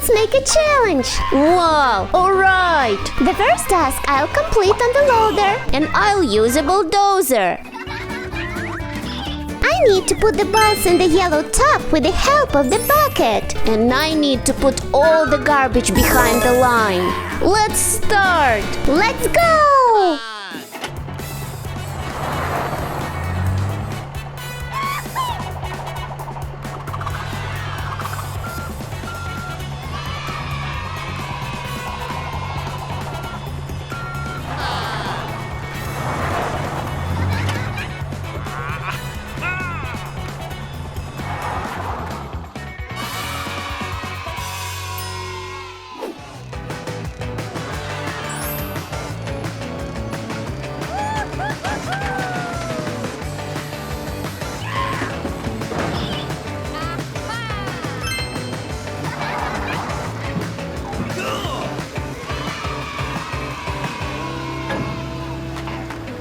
Let's make a challenge. Wow, alright. The first task I'll complete on the loader. And I'll use a bulldozer. I need to put the balls in the yellow tub with the help of the bucket. And I need to put all the garbage behind the line. Let's start. Let's go!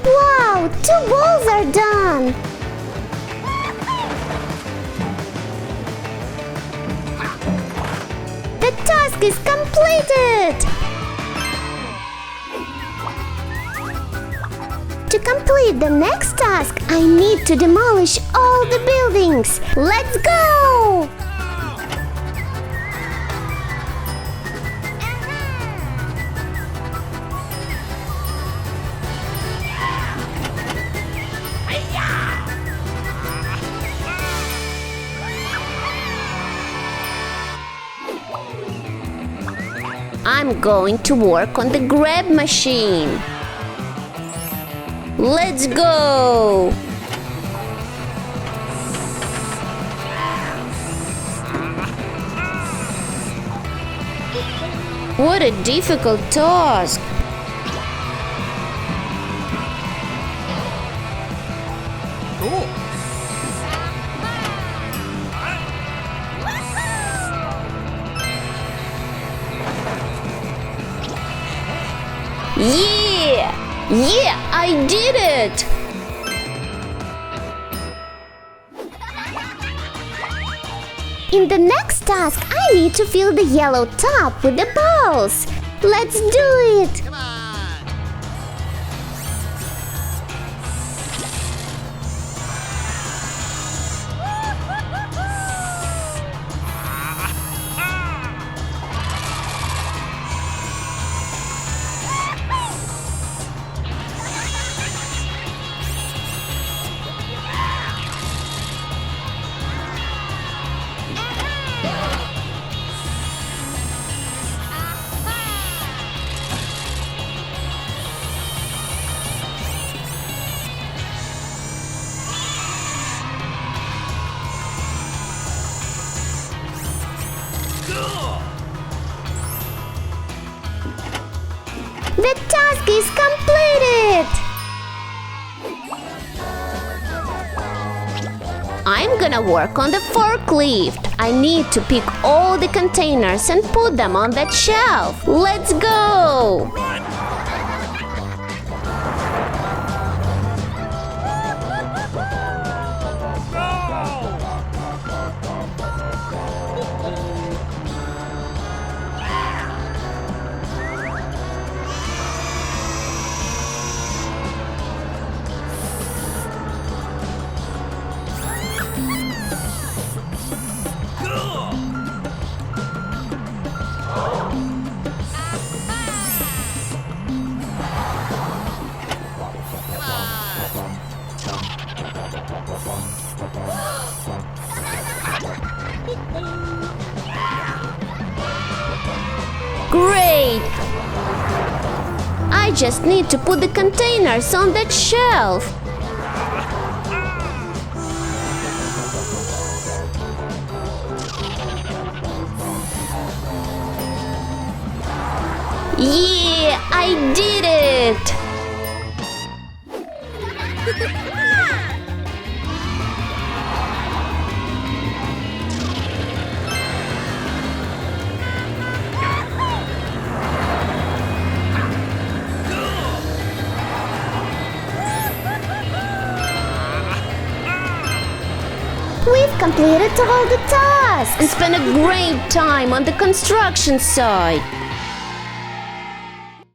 Wow, 2 balls are done! The task is completed! To complete the next task, I need to demolish all the buildings. Let's go! I'm going to work on the grab machine. Let's go! What a difficult task! Yeah! Yeah, I did it! In the next task, I need to fill the yellow tub with the balls. Let's do it! The task is completed! I'm gonna work on the forklift. I need to pick all the containers and put them on that shelf. Let's go! Great! I just need to put the containers on that shelf. Yeah, I did it! We've completed all the tasks. And spent a great time on the construction site.